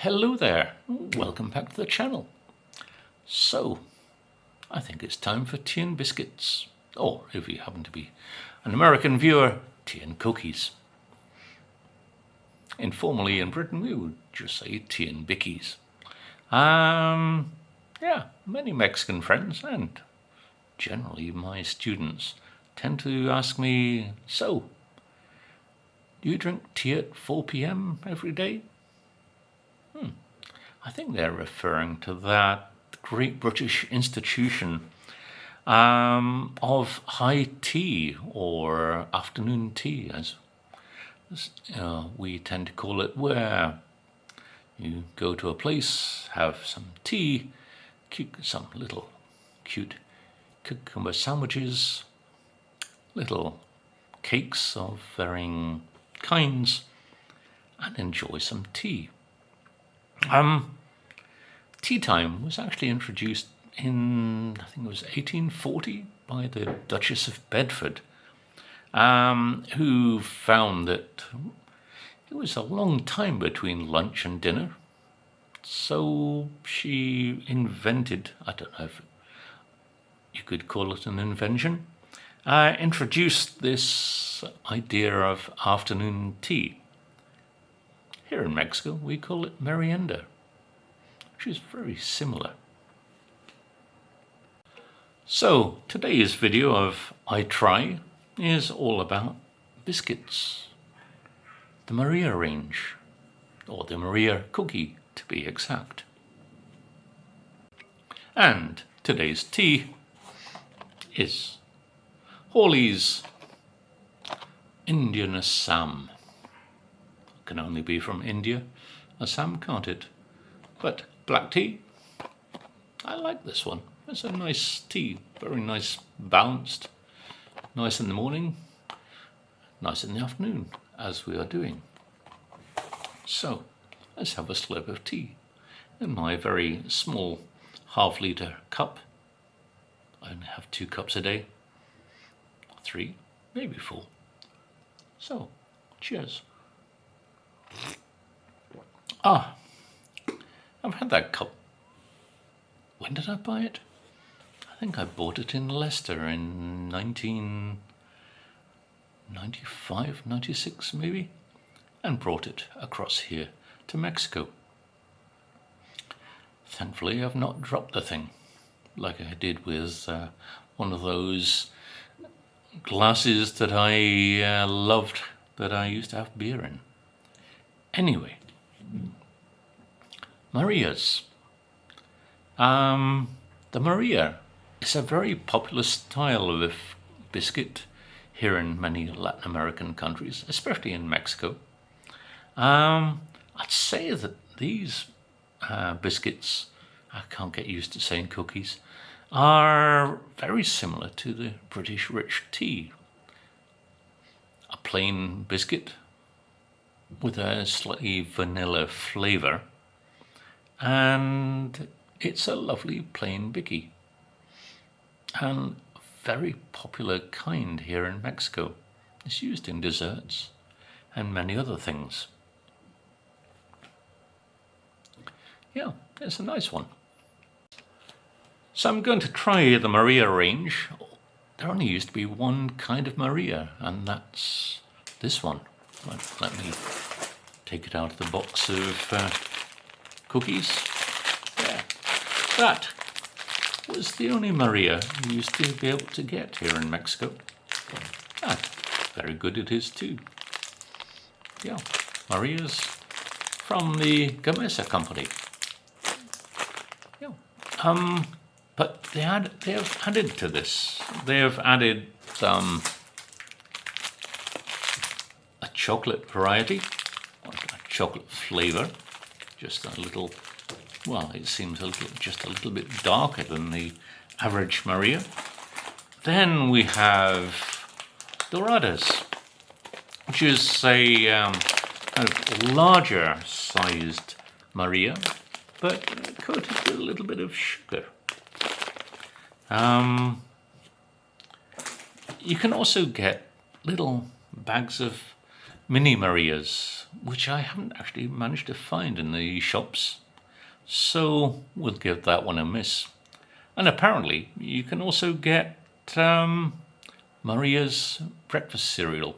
Hello there, welcome back to the channel. So, I think it's time for tea and biscuits, or if you happen to be an American viewer, tea and cookies. Informally in Britain we would just say tea and bickies. Yeah, many Mexican friends and generally my students tend to ask me, so, do you drink tea at 4 p.m. every day? I think they're referring to that great British institution of high tea or afternoon tea, as we tend to call it, where you go to a place, have some tea, some little cute cucumber sandwiches, little cakes of varying kinds, and enjoy some tea. Tea time was actually introduced in, I think it was 1840, by the Duchess of Bedford, who found that it was a long time between lunch and dinner. So she invented, I don't know if you could call it an invention, introduced this idea of afternoon tea. Here in Mexico, we call it merienda, which is very similar. So, today's video of I Try is all about biscuits. The Maria range, or the Maria cookie to be exact. And today's tea is Hawley's Indian Assam. Can only be from India, Assam, can't it? But black tea, I like this one. It's a nice tea, very nice, balanced, nice in the morning, nice in the afternoon, as we are doing. So, let's have a slurp of tea in my very small half-litre cup. I only have 2 cups a day, 3, maybe 4. So, cheers. I've had that cup. When did I buy it? I think I bought it in Leicester in 1995, 96 maybe, and brought it across here to Mexico. Thankfully, I've not dropped the thing, like I did with one of those glasses that I loved, that I used to have beer in. Anyway, Marias. The Maria is a very popular style of biscuit here in many Latin American countries, especially in Mexico. I'd say that these biscuits, I can't get used to saying cookies, are very similar to the British rich tea. A plain biscuit with a slightly vanilla flavour, and it's a lovely plain bicky, and a very popular kind here in Mexico. It's used in desserts and many other things. Yeah, it's a nice one. So I'm going to try the Maria range. There only used to be one kind of Maria, and that's this one. Let me take it out of the box of cookies. Yeah, that was the only Maria you used to be able to get here in Mexico. Ah, very good it is too. Yeah, Maria's from the Gamesa company. Yeah. But they have added to this. They have added a chocolate variety, a chocolate flavour, just a little. Well, it seems just a little bit darker than the average Maria. Then we have Doradas, which is a kind of larger sized Maria, but coated with a little bit of sugar. You can also get little bags of mini Marias, which I haven't actually managed to find in the shops. So we'll give that one a miss. And apparently you can also get Maria's breakfast cereal.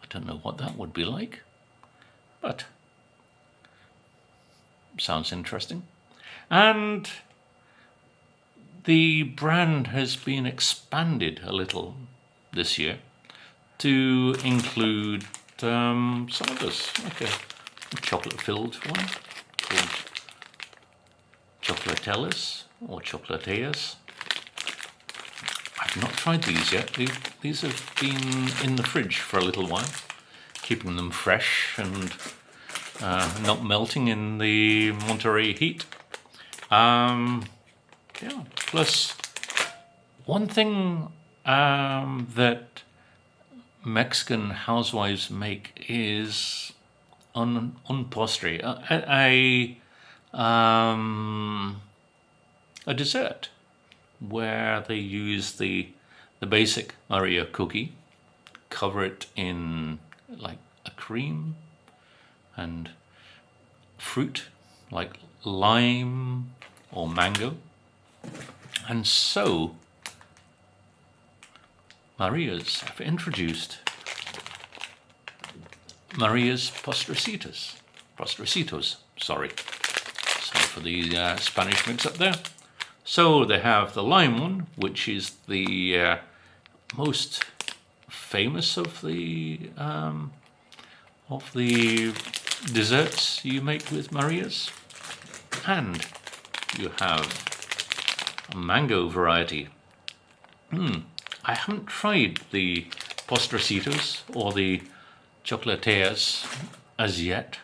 I don't know what that would be like, but sounds interesting. And the brand has been expanded a little this year to include some others, like a chocolate-filled one called Chocolatellas or Chocolatiers. I've not tried these yet. These have been in the fridge for a little while, keeping them fresh and not melting in the Monterey heat. Yeah. Plus, one thing that Mexican housewives make is un postre, a dessert where they use the basic Maria cookie, cover it in like a cream and fruit like lime or mango, and so Maria's have introduced Maria's postrecitos, sorry for the Spanish mix up there. So they have the lime one, which is the most famous of the desserts you make with Maria's, and you have a mango variety. I haven't tried the postrecitos or the chocolatiers as yet.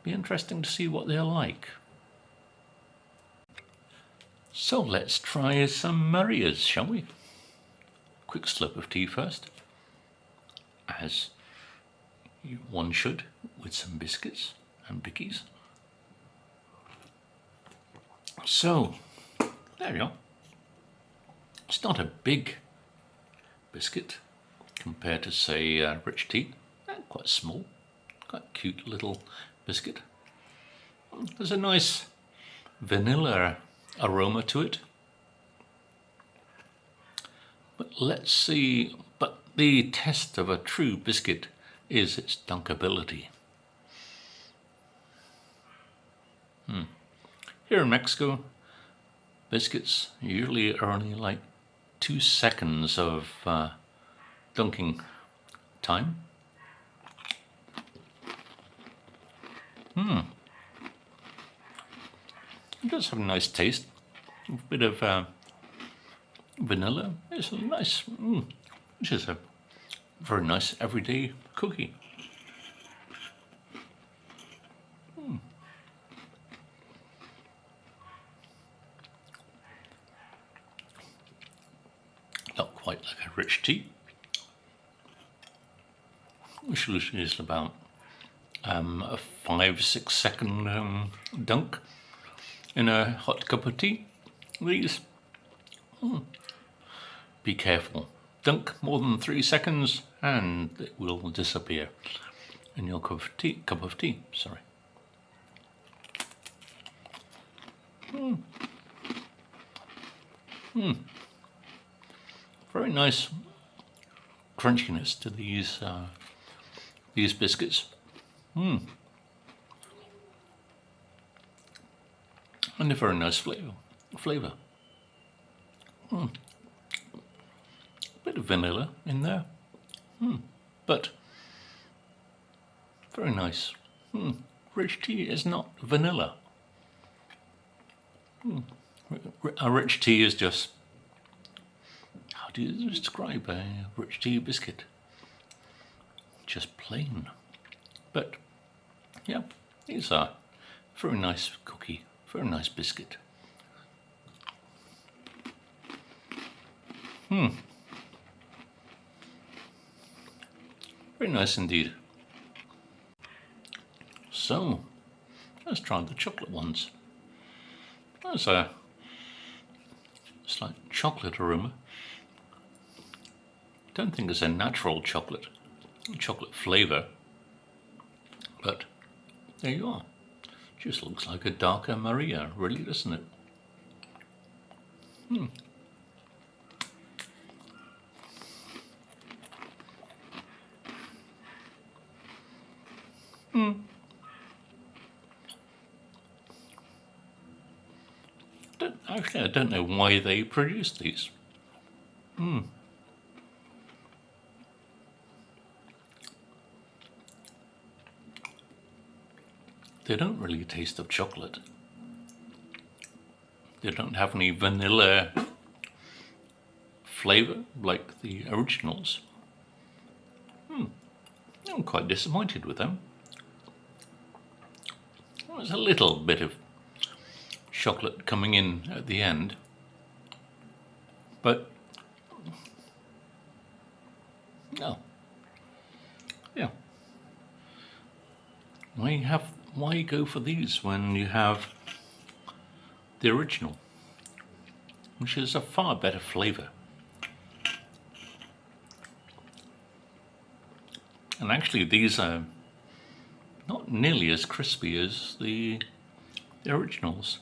Be interesting to see what they're like. So let's try some Maria's, shall we? Quick slurp of tea first, as one should, with some biscuits and bickies. So, there you are. It's not a big biscuit compared to, say, rich tea. Quite small, quite cute little biscuit. There's a nice vanilla aroma to it. But let's see, but the test of a true biscuit is its dunkability. Here in Mexico, biscuits usually are only like 2 seconds of dunking time. It does have a nice taste. A bit of vanilla. It's a nice, which is a very nice everyday cookie. Not quite like a rich tea, which is about a 5-6 second dunk in a hot cup of tea. These, be careful. Dunk more than 3 seconds and it will disappear in your cup of tea. Sorry. Very nice crunchiness to these biscuits. And a very nice flavour. Bit of vanilla in there, but very nice. Rich tea is not vanilla. A rich tea is just, how do you describe a rich tea biscuit? Just plain. But yeah, these are very nice cookie, very nice biscuit. Very nice indeed. So, let's try the chocolate ones. There's a slight chocolate aroma. Don't think it's a natural chocolate. chocolate flavour, but there you are. Just looks like a darker Maria, really, doesn't it? Actually, I don't know why they produce these. They don't really taste of chocolate. They don't have any vanilla flavour like the originals. I'm quite disappointed with them. There's a little bit of chocolate coming in at the end, but no. Yeah. Why go for these when you have the original, which is a far better flavour? And actually these are not nearly as crispy as the originals.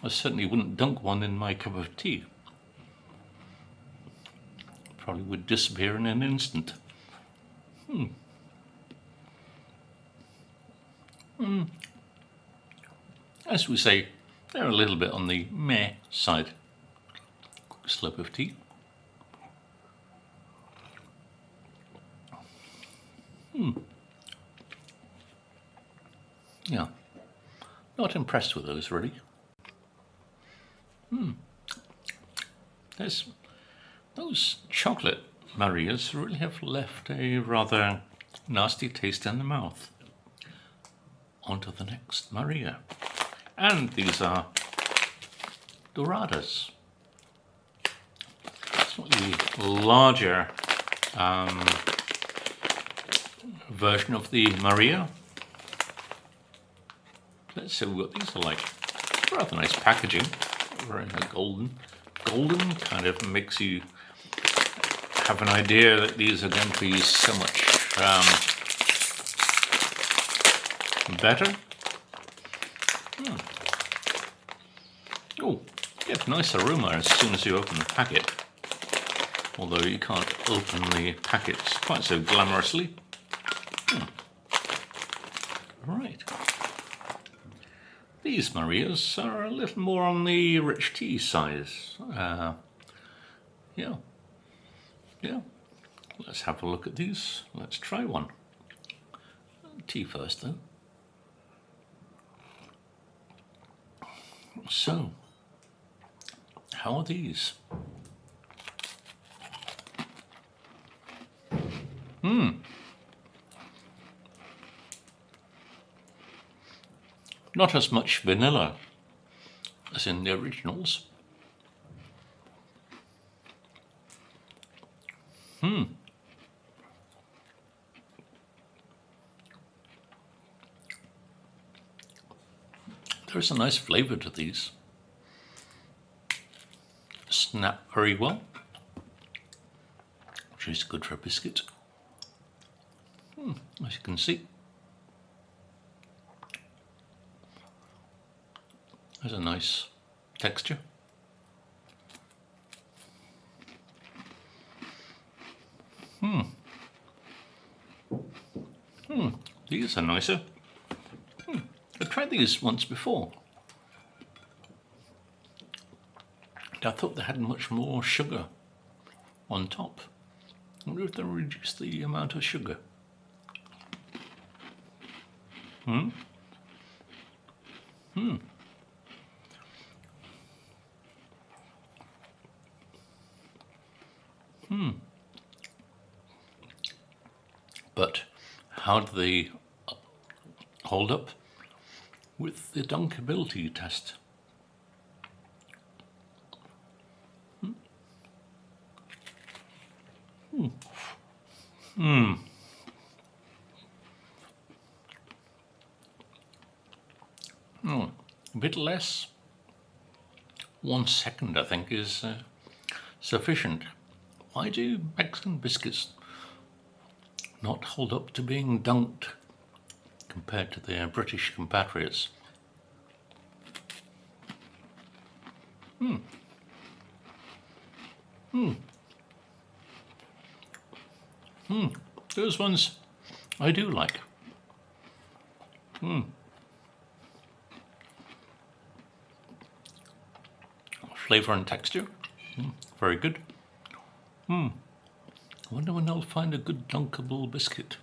I certainly wouldn't dunk one in my cup of tea. Probably would disappear in an instant. As we say, they're a little bit on the meh side. Quick slurp of tea. Yeah, not impressed with those really. Those chocolate Marias really have left a rather nasty taste in the mouth. On to the next Maria. And these are Doradas. Slightly larger version of the Maria. Let's see what these are like. Rather nice packaging. We're in a golden kind of makes you have an idea that these are going to be so much better. Oh, get a nice aroma as soon as you open the packet. Although you can't open the packets quite so glamorously. Right. These Marias are a little more on the rich tea size. Yeah. Let's have a look at these. Let's try one. Tea first, though. So, how are these? Not as much vanilla as in the originals. There's a nice flavour to these. Snap very well, which is good for a biscuit. As you can see. There's a nice texture. These are nicer. I tried these once before. I thought they had much more sugar on top. I wonder if they reduced the amount of sugar. But how do they hold up with the dunkability test? bit less. 1 second, I think, is sufficient. Why do Mexican biscuits not hold up to being dunked compared to their British compatriots? Those ones I do like. Flavour and texture, very good. I wonder when I'll find a good dunkable biscuit.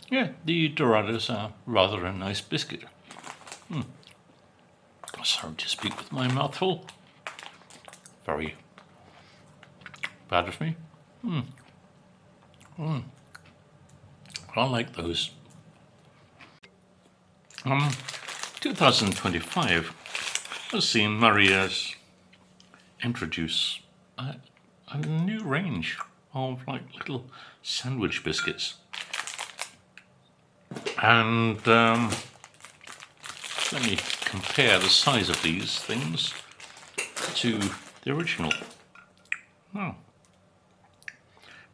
Yeah, the Dorados are rather a nice biscuit. Sorry to speak with my mouth full. Very bad of me. I like those. 2025 has seen Maria's introduce a new range of like little sandwich biscuits. And let me compare the size of these things to the original. Oh,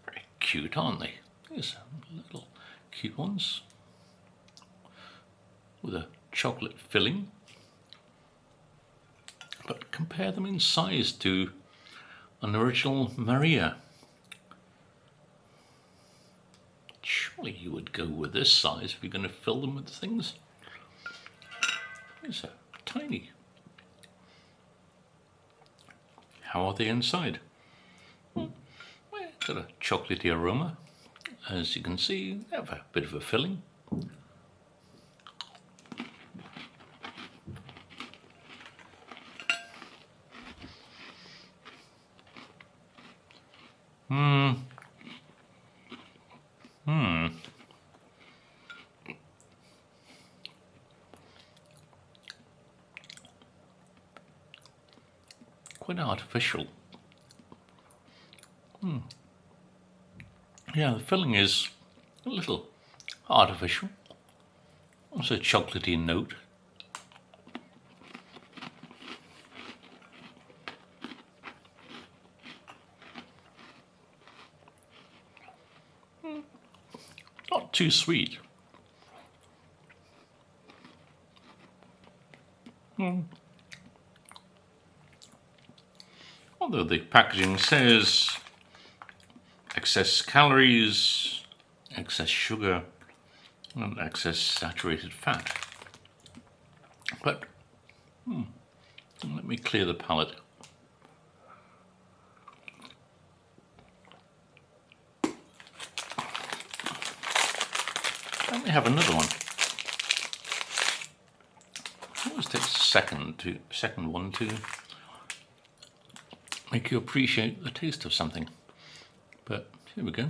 very cute, aren't they? These little cute ones with a chocolate filling. But compare them in size to an original Maria. Surely you would go with this size if you're going to fill them with things. These are tiny. How are they inside? Got a chocolatey aroma. As you can see, they have a bit of a filling. Quite artificial. Yeah, the filling is a little artificial. Also a chocolatey note. Not too sweet. Although the packaging says excess calories, excess sugar, and excess saturated fat. But let me clear the palate. Let me have another one. It always takes a second one to make you appreciate the taste of something. But here we go.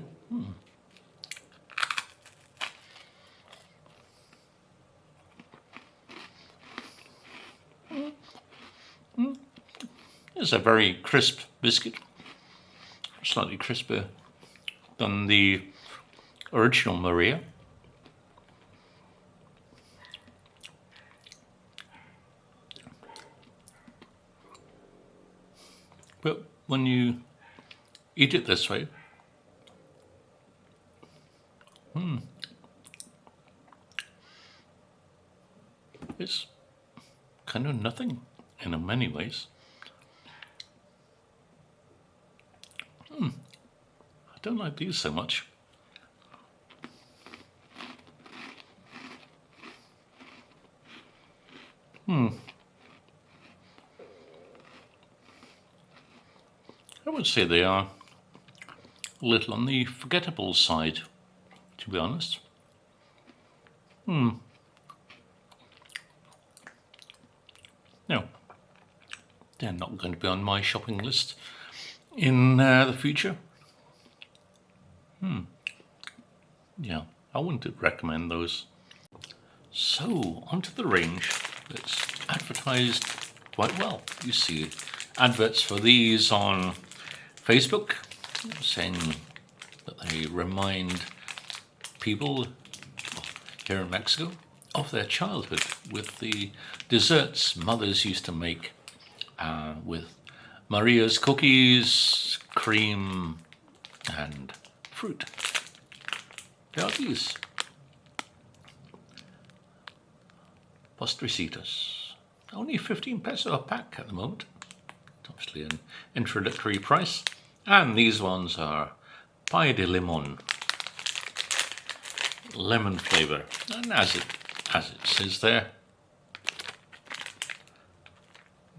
It's a very crisp biscuit, slightly crisper than the original Maria. But when you eat it this way, it's kind of nothing in many ways. I don't like these so much. I would say they are a little on the forgettable side, to be honest. No, they're not going to be on my shopping list in the future. Yeah, I wouldn't recommend those. So, onto the range that's advertised quite well. You see adverts for these on Facebook saying that they remind people here in Mexico of their childhood with the desserts mothers used to make with Maria's cookies, cream, and fruit. There are these postrecitos, only 15 peso a pack at the moment. Obviously an introductory price. And these ones are pie de limon, lemon flavour, and as it says there,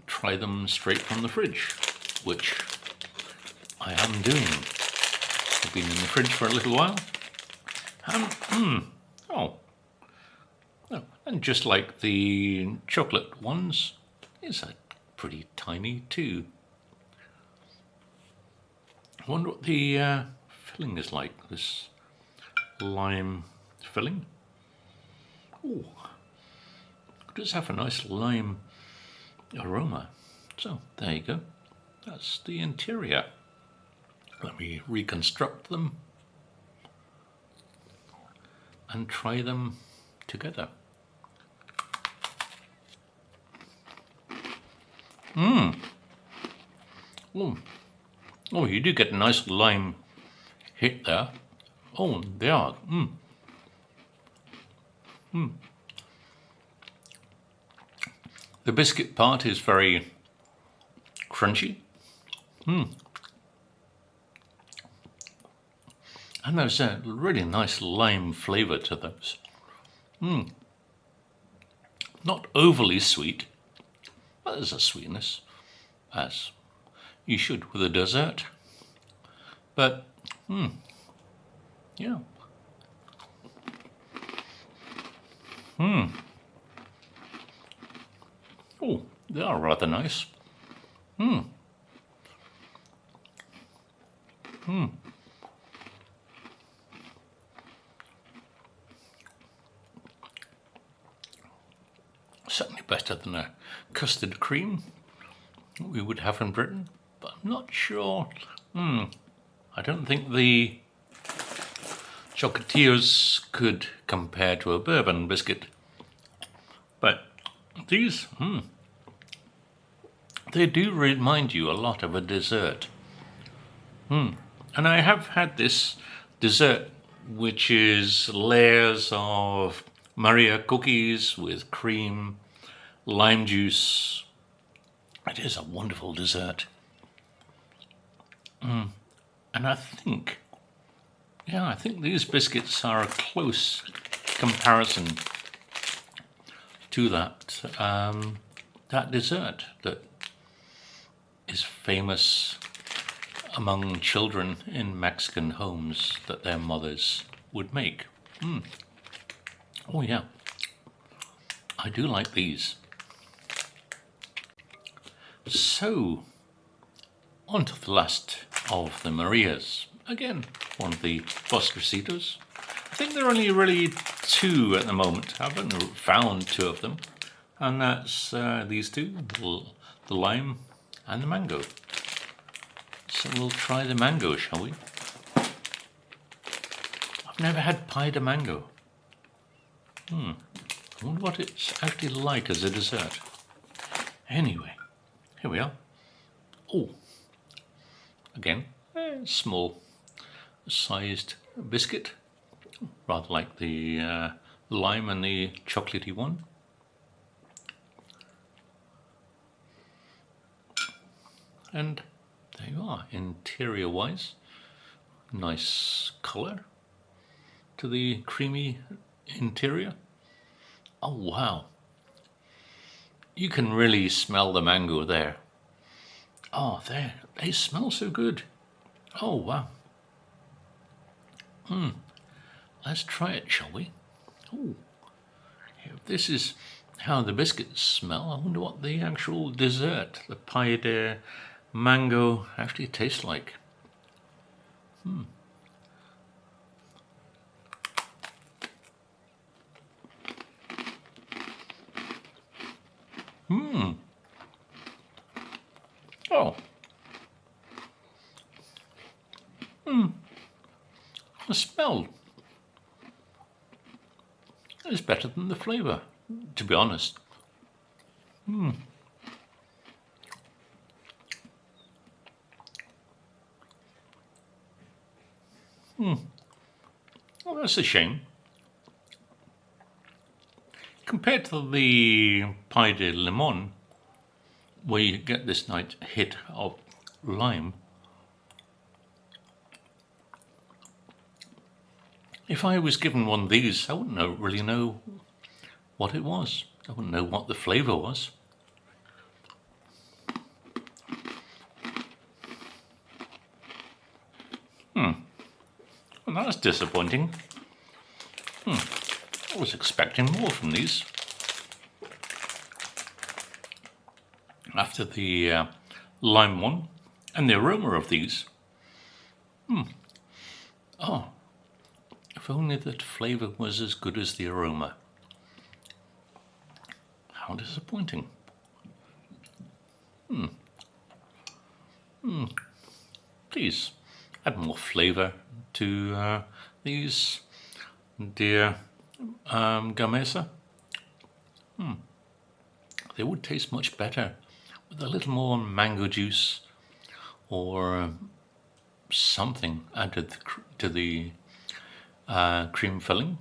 try them straight from the fridge, which I am doing. They've been in the fridge for a little while, and and just like the chocolate ones, it's pretty tiny too. I wonder what the filling is like, this lime filling. Oh, it does have a nice lime aroma. So there you go, that's the interior. Let me reconstruct them and try them together. Oh, you do get a nice lime hit there. Oh, they are. The biscuit part is very crunchy. And there's a really nice lime flavour to those. Not overly sweet, but there's a sweetness, as you should with a dessert. But, yeah. Oh, they are rather nice. Certainly better than a custard cream we would have in Britain, but I'm not sure. I don't think the chocolatiers could compare to a bourbon biscuit. But these, they do remind you a lot of a dessert. And I have had this dessert, which is layers of Maria cookies with cream, lime juice. It is a wonderful dessert. And I think these biscuits are a close comparison to that dessert that is famous among children in Mexican homes that their mothers would make. Oh yeah, I do like these. So, on to the last of the Marias. Again, one of the postrecitos. I think there are only really two at the moment. I haven't found two of them. And that's these two, the lime and the mango. So we'll try the mango, shall we? I've never had pie de mango. I wonder what it's actually like as a dessert. Anyway, here we are. Oh, again, a small sized biscuit, rather like the lime and the chocolatey one. And there you are, interior wise, nice colour to the creamy interior. Oh wow, you can really smell the mango there. Oh, they smell so good. Oh wow. Let's try it, shall we? Oh, if this is how the biscuits smell, I wonder what the actual dessert, the pie de mango, actually tastes like. Oh. smell is better than the flavour, to be honest. Well, that's a shame. Compared to the pie de limon, where you get this nice hit of lime, if I was given one of these, I wouldn't really know what it was. I wouldn't know what the flavour was. Well, that's disappointing. I was expecting more from these. After the lime one and the aroma of these. Oh, if only that flavour was as good as the aroma. How disappointing. Please add more flavour to these, dear Gamesa. They would taste much better with a little more mango juice or something added to the cream filling.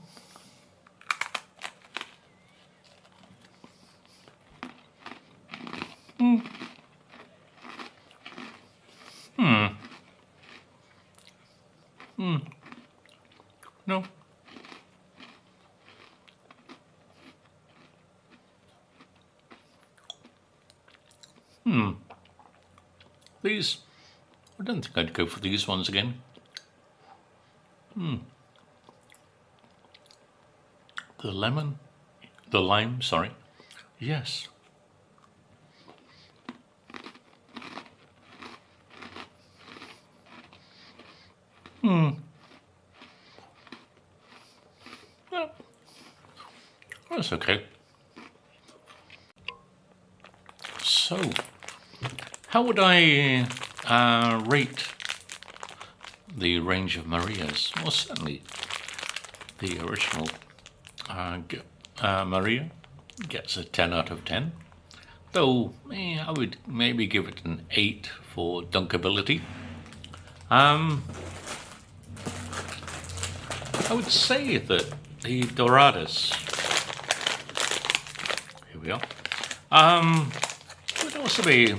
No. These, I don't think I'd go for these ones again. The lime, sorry. Yes. Well, that's okay. So, how would I rate the range of Marias? Well, certainly the original Maria gets a 10 out of 10. Though I would maybe give it an 8 for dunkability. I would say that the Doradas, here we are, would also be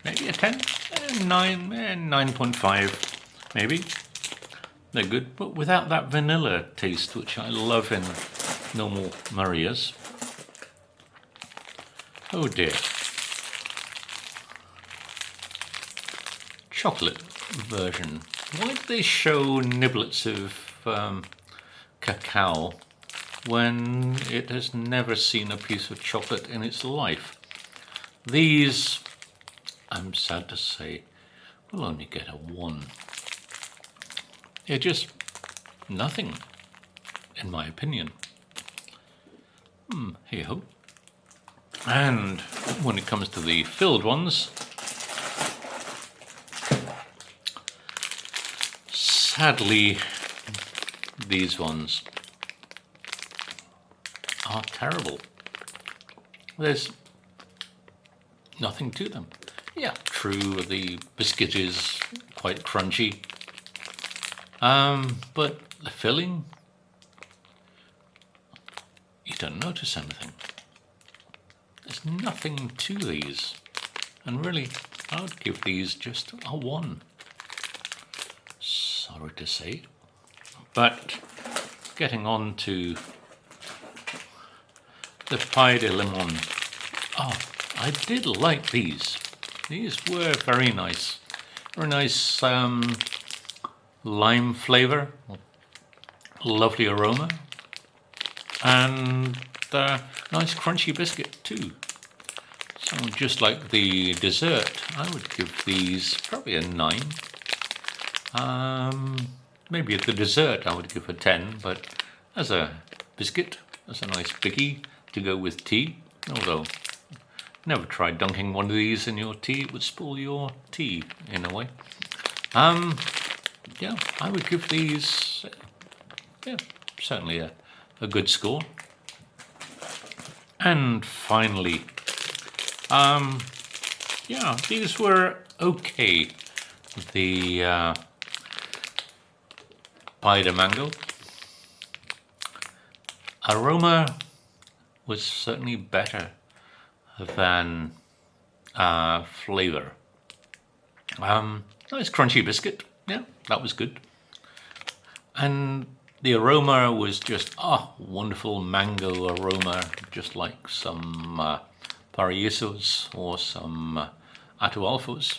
maybe a 10, 9.5 maybe. They're good, but without that vanilla taste, which I love in normal Marias. Oh dear. Chocolate version. Why do they show niblets of cacao when it has never seen a piece of chocolate in its life? These, I'm sad to say, will only get a 1. They're just nothing, in my opinion. Hey ho. And when it comes to the filled ones, sadly, these ones are terrible. There's nothing to them. Yeah, true, the biscuit is quite crunchy. But the filling, you don't notice anything. There's nothing to these. And really, I would give these just a 1. Sorry to say. But getting on to the pie de limon. Oh, I did like these. These were very nice. Very nice lime flavour. Lovely aroma. And nice crunchy biscuit too. So just like the dessert, I would give these probably a 9. Maybe at the dessert I would give a 10, but as a biscuit, as a nice biggie to go with tea, although never tried dunking one of these in your tea, it would spoil your tea in a way. yeah, I would give these, yeah, certainly a good score. And finally, yeah, these were okay. The pie de mango aroma was certainly better than flavor. Nice crunchy biscuit, yeah, that was good. And the aroma was just, wonderful mango aroma, just like some Paraisos or some Ataulfos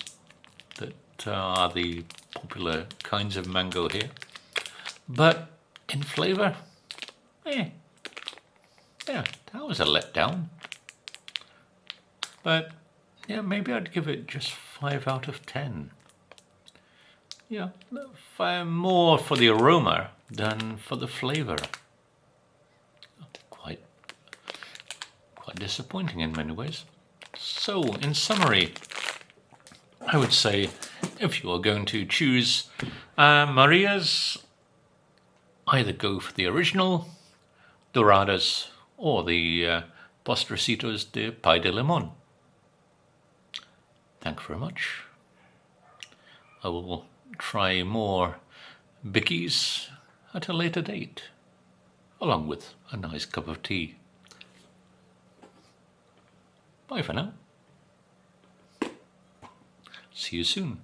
that are the popular kinds of mango here. But in flavor, yeah, that was a letdown. But yeah, maybe I'd give it just 5 out of 10. Yeah, more for the aroma than for the flavor. Quite disappointing in many ways. So, in summary, I would say if you are going to choose Maria's, either go for the original Doradas or the Postrecitos de Pie de Limon. Thank you very much. I will try more bickies at a later date, along with a nice cup of tea. Bye for now. See you soon.